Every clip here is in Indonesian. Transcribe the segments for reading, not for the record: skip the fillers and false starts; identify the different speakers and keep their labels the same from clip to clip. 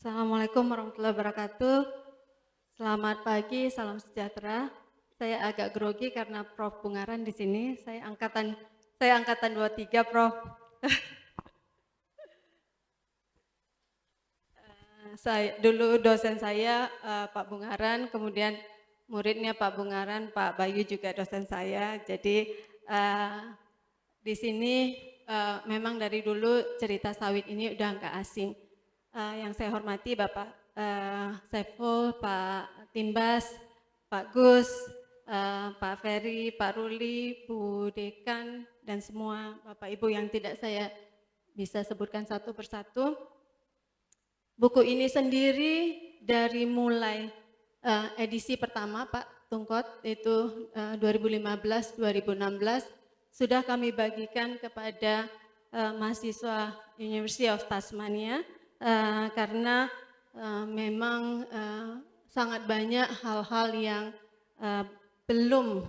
Speaker 1: Assalamualaikum warahmatullahi wabarakatuh. Selamat pagi, salam sejahtera. Saya agak grogi karena Prof. Bungaran di sini. Saya angkatan 23, Prof. Saya dulu dosen saya Pak Bungaran, kemudian muridnya Pak Bungaran, Pak Bayu juga dosen saya. Jadi eh, di sini memang dari dulu cerita sawit ini udah nggak asing. Yang saya hormati Bapak Saiful, Pak Timbas, Pak Gus, Pak Ferry, Pak Ruli, Bu Dekan, dan semua Bapak Ibu yang tidak saya bisa sebutkan satu persatu. Buku ini sendiri dari mulai edisi pertama Pak Tungkot itu 2015-2016 sudah kami bagikan kepada mahasiswa University of Tasmania karena memang sangat banyak hal-hal yang uh, belum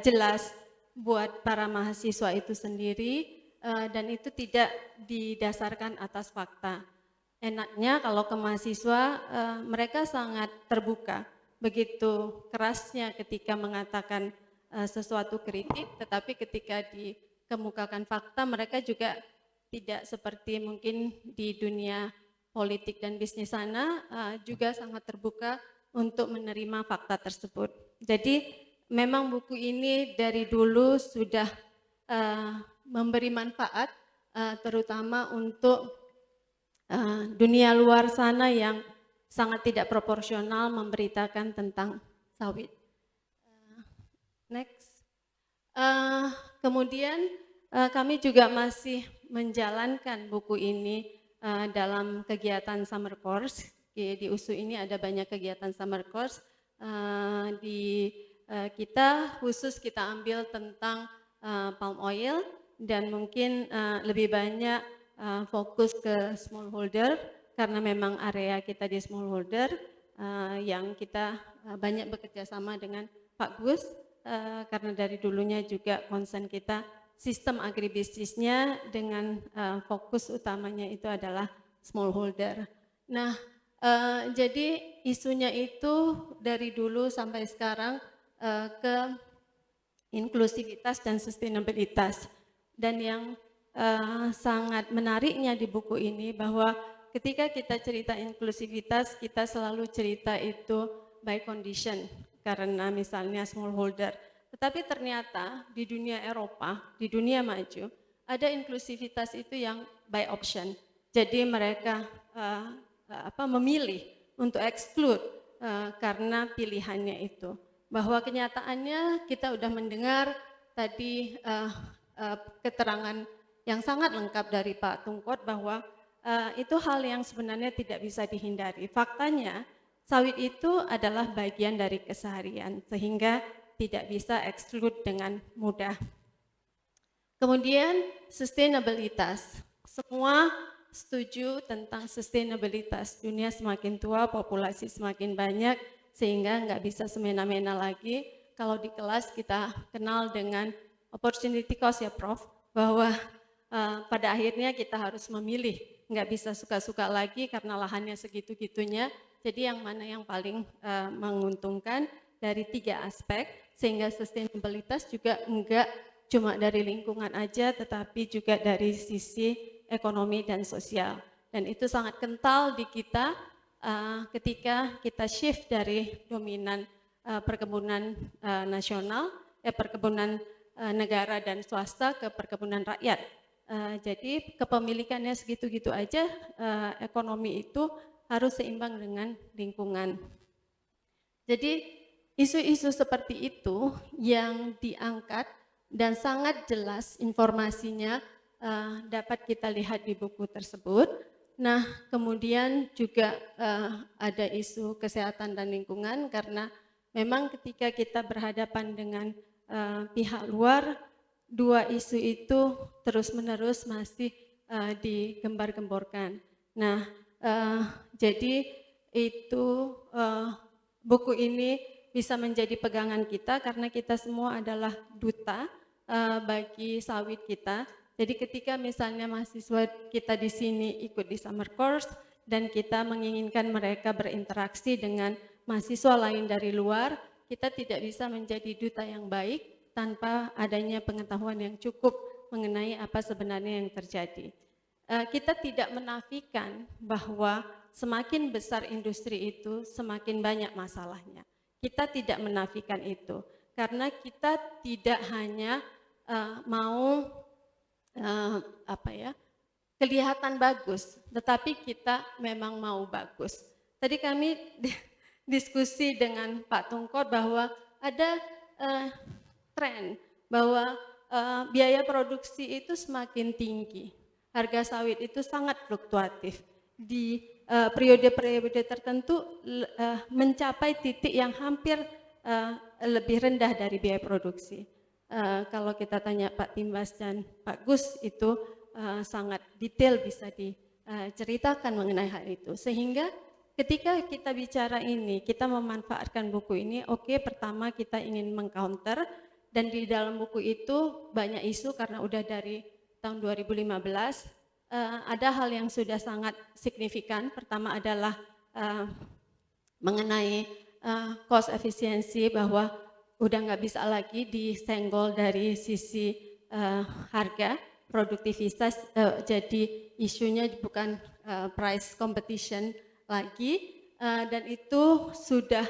Speaker 1: jelas buat para mahasiswa itu sendiri dan itu tidak didasarkan atas fakta. Enaknya kalau ke mahasiswa mereka sangat terbuka, begitu kerasnya ketika mengatakan sesuatu kritik, tetapi ketika dikemukakan fakta mereka juga tidak seperti mungkin di dunia politik dan bisnis sana juga sangat terbuka untuk menerima fakta tersebut. Jadi memang buku ini dari dulu sudah memberi manfaat terutama untuk dunia luar sana yang sangat tidak proporsional memberitakan tentang sawit. Next. Kemudian kami juga masih menjalankan buku ini dalam kegiatan summer course. Di USU ini ada banyak kegiatan summer course. Kita khusus kita ambil tentang palm oil dan mungkin lebih banyak fokus ke smallholder karena memang area kita di smallholder yang kita banyak bekerja sama dengan Pak Gus karena dari dulunya juga concern kita sistem agribisnisnya dengan fokus utamanya itu adalah smallholder. Nah, jadi isunya itu dari dulu sampai sekarang ke inklusivitas dan sustainabilitas. Dan yang sangat menariknya di buku ini bahwa ketika kita cerita inklusivitas, kita selalu cerita itu by condition, karena misalnya smallholder. Tetapi ternyata di dunia Eropa, di dunia maju, ada inklusivitas itu yang by option. Jadi mereka memilih untuk exclude karena pilihannya itu. Bahwa kenyataannya kita sudah mendengar tadi keterangan yang sangat lengkap dari Pak Tungkot bahwa itu hal yang sebenarnya tidak bisa dihindari. Faktanya sawit itu adalah bagian dari keseharian sehingga tidak bisa exclude dengan mudah. Kemudian sustainabilitas. Semua setuju tentang sustainabilitas. Dunia semakin tua, populasi semakin banyak, sehingga nggak bisa semena-mena lagi. Kalau di kelas kita kenal dengan opportunity cost ya Prof, bahwa pada akhirnya kita harus memilih, nggak bisa suka-suka lagi karena lahannya segitu-gitunya. Jadi yang mana yang paling menguntungkan dari 3 aspek, sehingga sustainabilitas juga enggak cuma dari lingkungan aja, tetapi juga dari sisi ekonomi dan sosial. Dan itu sangat kental di kita ketika kita shift dari dominan perkebunan nasional, perkebunan negara dan swasta ke perkebunan rakyat. Jadi kepemilikannya segitu-gitu aja, ekonomi itu harus seimbang dengan lingkungan. Jadi isu-isu seperti itu yang diangkat dan sangat jelas informasinya dapat kita lihat di buku tersebut. Nah, kemudian juga ada isu kesehatan dan lingkungan karena memang ketika kita berhadapan dengan pihak luar, 2 isu itu terus-menerus masih digembar-gemborkan. Nah, jadi itu buku ini bisa menjadi pegangan kita karena kita semua adalah duta bagi sawit kita. Jadi ketika misalnya mahasiswa kita di sini ikut di summer course dan kita menginginkan mereka berinteraksi dengan mahasiswa lain dari luar, kita tidak bisa menjadi duta yang baik tanpa adanya pengetahuan yang cukup mengenai apa sebenarnya yang terjadi. Kita tidak menafikan bahwa semakin besar industri itu, semakin banyak masalahnya. Kita tidak menafikan itu, karena kita tidak hanya mau kelihatan bagus, tetapi kita memang mau bagus. Tadi kami diskusi dengan Pak Tungkor bahwa ada tren bahwa biaya produksi itu semakin tinggi, harga sawit itu sangat fluktuatif. Di periode-periode tertentu mencapai titik yang hampir lebih rendah dari biaya produksi. Kalau kita tanya Pak Timbas dan Pak Gus itu sangat detail bisa diceritakan mengenai hal itu. Sehingga ketika kita bicara ini, kita memanfaatkan buku ini, oke, pertama kita ingin mengcounter, dan di dalam buku itu banyak isu karena udah dari tahun 2015, ada hal yang sudah sangat signifikan. Pertama adalah mengenai cost efisiensi, bahwa udah nggak bisa lagi disenggol dari sisi harga, produktivitas, jadi isunya bukan price competition lagi, dan itu sudah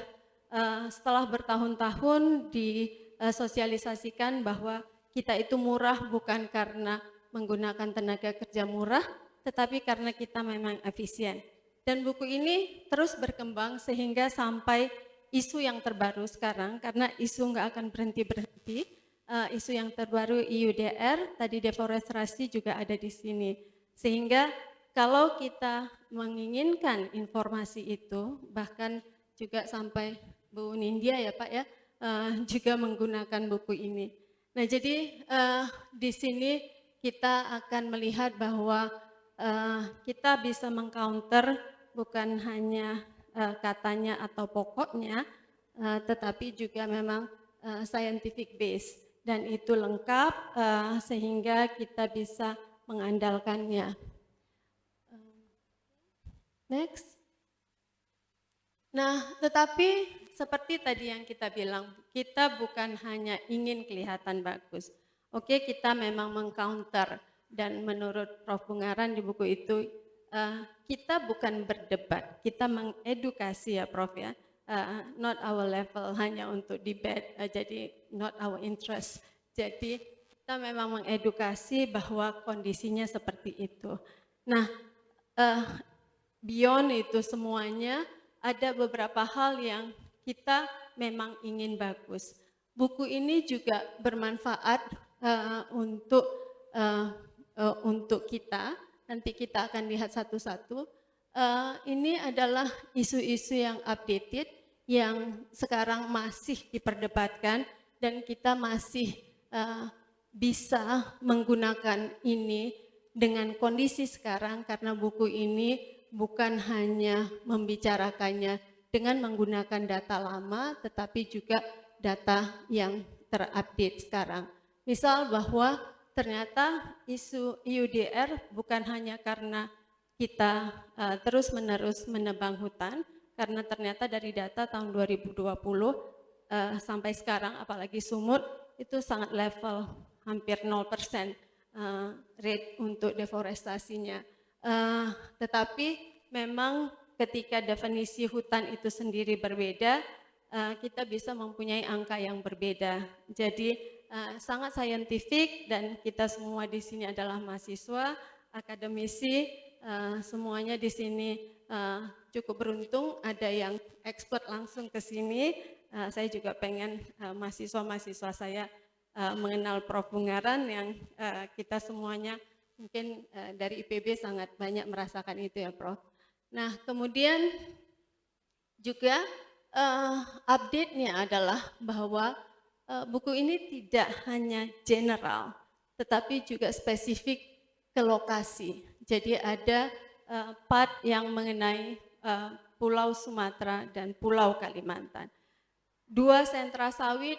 Speaker 1: setelah bertahun-tahun disosialisasikan bahwa kita itu murah bukan karena menggunakan tenaga kerja murah, tetapi karena kita memang efisien. Dan buku ini terus berkembang sehingga sampai isu yang terbaru sekarang, karena isu nggak akan berhenti-berhenti. Isu yang terbaru EUDR, tadi deforestasi juga ada di sini. Sehingga kalau kita menginginkan informasi itu, bahkan juga sampai Bu Nindya ya Pak ya, juga menggunakan buku ini. Nah jadi di sini kita akan melihat bahwa kita bisa mengcounter bukan hanya katanya atau pokoknya, tetapi juga memang scientific base, dan itu lengkap sehingga kita bisa mengandalkannya. Next. Nah, tetapi seperti tadi yang kita bilang, kita bukan hanya ingin kelihatan bagus. Oke, kita memang mengcounter, dan menurut Prof. Bungaran di buku itu, kita bukan berdebat, kita mengedukasi ya Prof ya. Not our level, hanya untuk debate, jadi not our interest. Jadi kita memang mengedukasi bahwa kondisinya seperti itu. Nah, beyond itu semuanya, ada beberapa hal yang kita memang ingin bagus. Buku ini juga bermanfaat untuk kita. Nanti kita akan lihat satu-satu. Ini adalah isu-isu yang updated, yang sekarang masih diperdebatkan, dan kita masih bisa menggunakan ini dengan kondisi sekarang, karena buku ini bukan hanya membicarakannya dengan menggunakan data lama, tetapi juga data yang terupdate sekarang. Misal bahwa ternyata isu EUDR bukan hanya karena kita terus-menerus menebang hutan, karena ternyata dari data tahun 2020 sampai sekarang, apalagi Sumut, itu sangat level, hampir 0% rate untuk deforestasinya. Tetapi memang ketika definisi hutan itu sendiri berbeda, kita bisa mempunyai angka yang berbeda. Jadi sangat saintifik, dan kita semua di sini adalah mahasiswa, akademisi, semuanya di sini cukup beruntung ada yang expert langsung ke sini. Saya juga pengen mahasiswa-mahasiswa saya mengenal Prof. Bungaran, yang kita semuanya mungkin dari IPB sangat banyak merasakan itu ya Prof. Nah kemudian juga update-nya adalah bahwa buku ini tidak hanya general, tetapi juga spesifik ke lokasi. Jadi ada part yang mengenai Pulau Sumatera dan Pulau Kalimantan. Dua sentra sawit,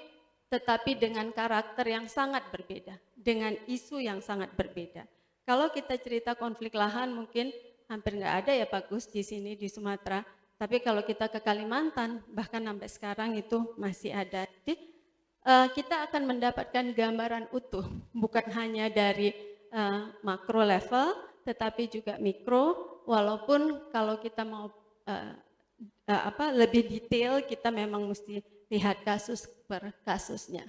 Speaker 1: tetapi dengan karakter yang sangat berbeda, dengan isu yang sangat berbeda. Kalau kita cerita konflik lahan, mungkin hampir nggak ada ya Pak Gus di sini di Sumatera. Tapi kalau kita ke Kalimantan, bahkan sampai sekarang itu masih ada. Jadi kita akan mendapatkan gambaran utuh, bukan hanya dari makro level, tetapi juga mikro. Walaupun kalau kita mau lebih detail, kita memang mesti lihat kasus per kasusnya.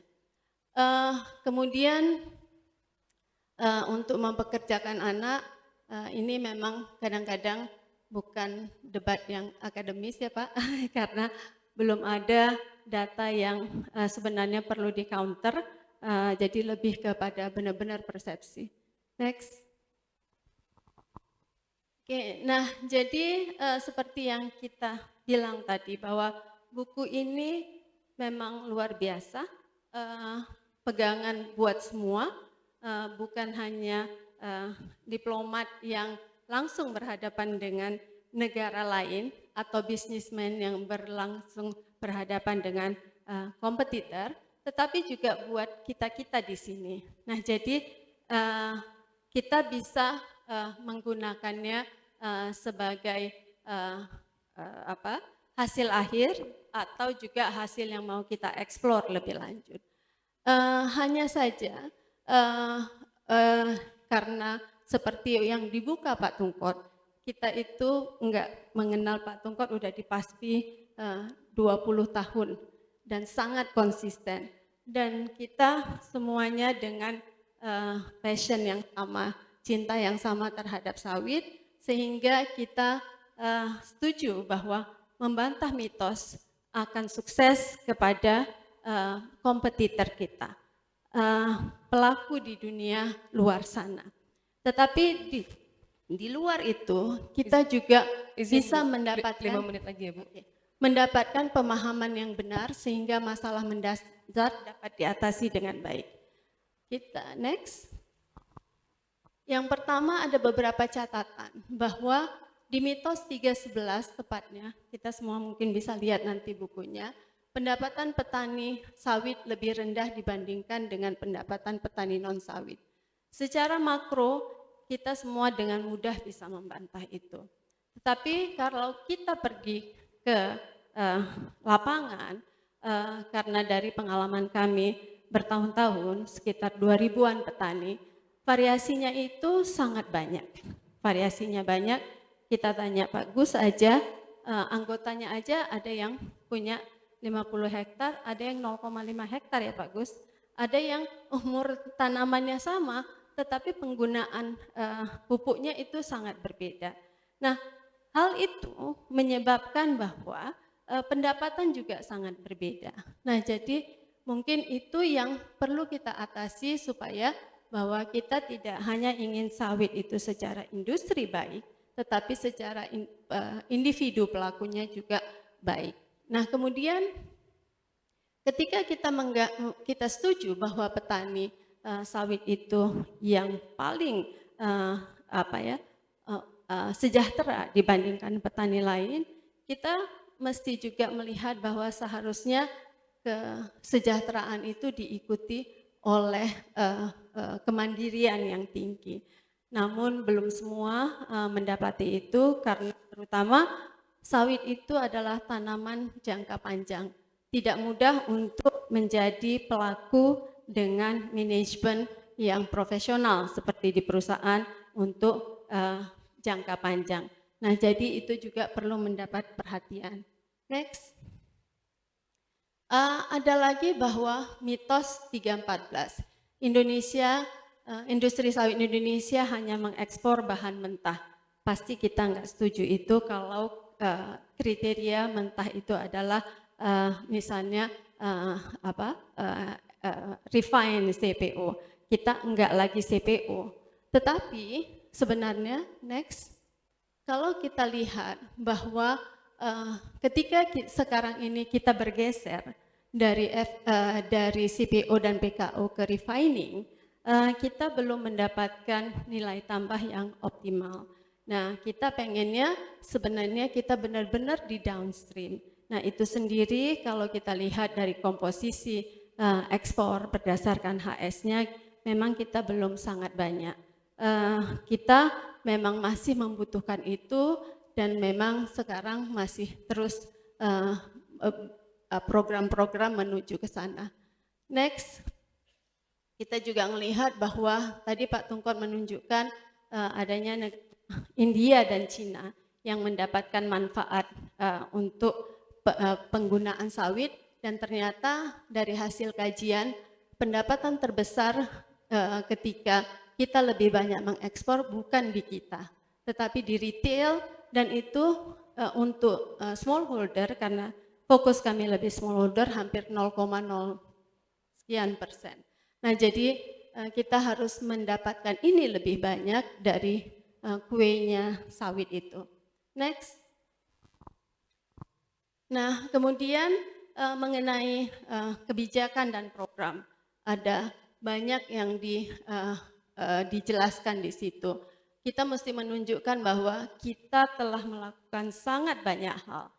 Speaker 1: Kemudian untuk mempekerjakan anak, ini memang kadang-kadang bukan debat yang akademis ya Pak, karena belum ada data yang sebenarnya perlu di-counter, jadi lebih kepada benar-benar persepsi. Next. Oke, nah jadi seperti yang kita bilang tadi bahwa buku ini memang luar biasa, pegangan buat semua, bukan hanya diplomat yang langsung berhadapan dengan negara lain atau bisnismen yang berlangsung berhadapan dengan kompetitor, tetapi juga buat kita-kita di sini. Nah, jadi kita bisa menggunakannya sebagai hasil akhir atau juga hasil yang mau kita eksplor lebih lanjut. Hanya saja karena seperti yang dibuka Pak Tungkot, kita itu enggak mengenal Pak Tungkot udah dipasti 20 tahun dan sangat konsisten. Dan kita semuanya dengan passion yang sama, cinta yang sama terhadap sawit, sehingga kita setuju bahwa membantah mitos akan sukses kepada kompetitor kita, pelaku di dunia luar sana. Tetapi di luar itu kita juga bisa mendapatkan
Speaker 2: 5 menit lagi ya Bu.
Speaker 1: Mendapatkan pemahaman yang benar sehingga masalah mendasar dapat diatasi dengan baik. Kita next. Yang pertama ada beberapa catatan bahwa di mitos 311 tepatnya, kita semua mungkin bisa lihat nanti bukunya, pendapatan petani sawit lebih rendah dibandingkan dengan pendapatan petani non sawit. Secara makro kita semua dengan mudah bisa membantah itu. Tetapi kalau kita pergi ke lapangan, karena dari pengalaman kami bertahun-tahun, sekitar 2000-an petani, variasinya itu sangat banyak. Variasinya banyak, kita tanya Pak Gus aja, anggotanya aja ada yang punya 50 hektar, ada yang 0,5 hektar ya Pak Gus. Ada yang umur tanamannya sama, tetapi penggunaan pupuknya itu sangat berbeda. Nah, hal itu menyebabkan bahwa pendapatan juga sangat berbeda. Nah, jadi mungkin itu yang perlu kita atasi supaya bahwa kita tidak hanya ingin sawit itu secara industri baik, tetapi secara individu pelakunya juga baik. Nah, kemudian ketika kita setuju bahwa petani sawit itu yang paling sejahtera dibandingkan petani lain, kita mesti juga melihat bahwa seharusnya kesejahteraan itu diikuti oleh kemandirian yang tinggi. Namun belum semua mendapati itu karena terutama sawit itu adalah tanaman jangka panjang. Tidak mudah untuk menjadi pelaku dengan manajemen yang profesional seperti di perusahaan untuk jangka panjang. Nah, jadi itu juga perlu mendapat perhatian. Next. Ada lagi bahwa mitos 314. Industri sawit Indonesia hanya mengekspor bahan mentah. Pasti kita nggak setuju itu kalau kriteria mentah itu adalah misalnya refine CPO. Kita enggak lagi CPO. Tetapi sebenarnya next, kalau kita lihat bahwa ketika sekarang ini kita bergeser dari CPO dan PKO ke refining, kita belum mendapatkan nilai tambah yang optimal. Nah, kita pengennya sebenarnya kita benar-benar di downstream. Nah, itu sendiri kalau kita lihat dari komposisi ekspor berdasarkan HS-nya, memang kita belum sangat banyak. kita memang masih membutuhkan itu dan memang sekarang masih terus program-program menuju ke sana. Next, kita juga melihat bahwa tadi Pak Tungkot menunjukkan adanya India dan Cina yang mendapatkan manfaat untuk penggunaan sawit, dan ternyata dari hasil kajian pendapatan terbesar ketika kita lebih banyak mengekspor bukan di kita, tetapi di retail, dan itu untuk smallholder, karena fokus kami lebih smallholder hampir 0,0 sekian persen. Nah, jadi kita harus mendapatkan ini lebih banyak dari kuenya sawit itu. Next. Nah, kemudian mengenai kebijakan dan program, ada banyak yang dijelaskan di situ. Kita mesti menunjukkan bahwa kita telah melakukan sangat banyak hal,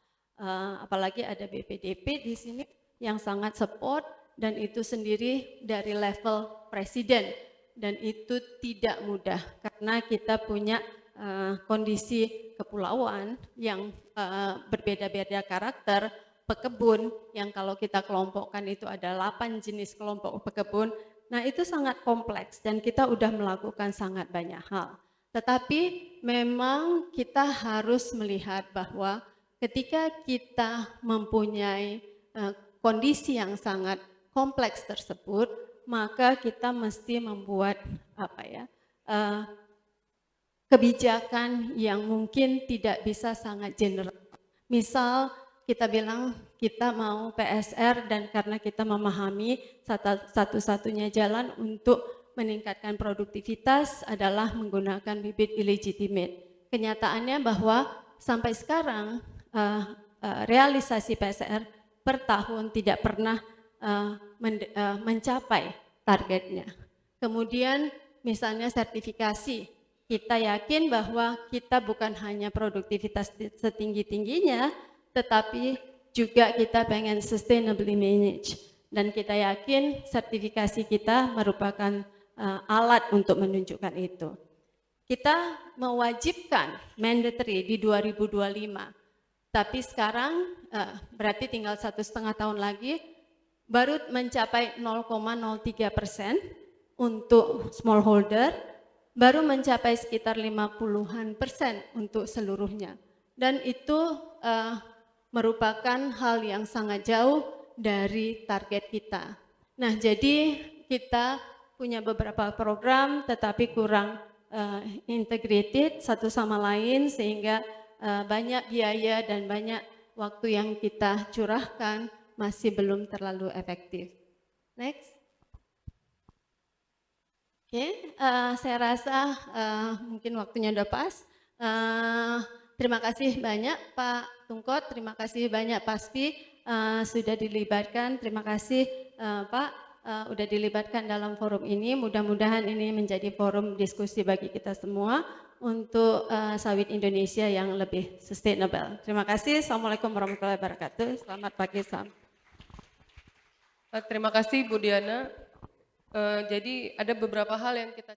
Speaker 1: apalagi ada BPDP di sini yang sangat support, dan itu sendiri dari level presiden, dan itu tidak mudah karena kita punya kondisi kepulauan yang berbeda-beda karakter, pekebun yang kalau kita kelompokkan itu ada 8 jenis kelompok pekebun. Nah, itu sangat kompleks dan kita udah melakukan sangat banyak hal. Tetapi memang kita harus melihat bahwa ketika kita mempunyai kondisi yang sangat kompleks tersebut, maka kita mesti membuat kebijakan yang mungkin tidak bisa sangat general. Misal kita bilang kita mau PSR, dan karena kita memahami satu-satunya jalan untuk meningkatkan produktivitas adalah menggunakan bibit illegitimate. Kenyataannya bahwa sampai sekarang realisasi PSR per tahun tidak pernah mencapai targetnya. Kemudian misalnya sertifikasi, kita yakin bahwa kita bukan hanya produktivitas setinggi-tingginya, tetapi juga kita pengen sustainably manage. Dan kita yakin sertifikasi kita merupakan alat untuk menunjukkan itu. Kita mewajibkan mandatory di 2025, tapi sekarang berarti tinggal 1,5 tahun lagi, baru mencapai 0,03% untuk smallholder, baru mencapai sekitar 50-an% untuk seluruhnya. Dan itu merupakan hal yang sangat jauh dari target kita. Nah, jadi kita punya beberapa program tetapi kurang integrated satu sama lain, sehingga banyak biaya dan banyak waktu yang kita curahkan masih belum terlalu efektif. Next. Oke, saya rasa mungkin waktunya udah pas. Terima kasih banyak Pak Tungkot, terima kasih banyak Paspi sudah dilibatkan. Terima kasih Pak udah dilibatkan dalam forum ini. Mudah-mudahan ini menjadi forum diskusi bagi kita semua untuk sawit Indonesia yang lebih sustainable. Terima kasih. Assalamualaikum warahmatullahi wabarakatuh. Selamat pagi.
Speaker 2: Terima kasih Bu Diana. Jadi ada beberapa hal yang kita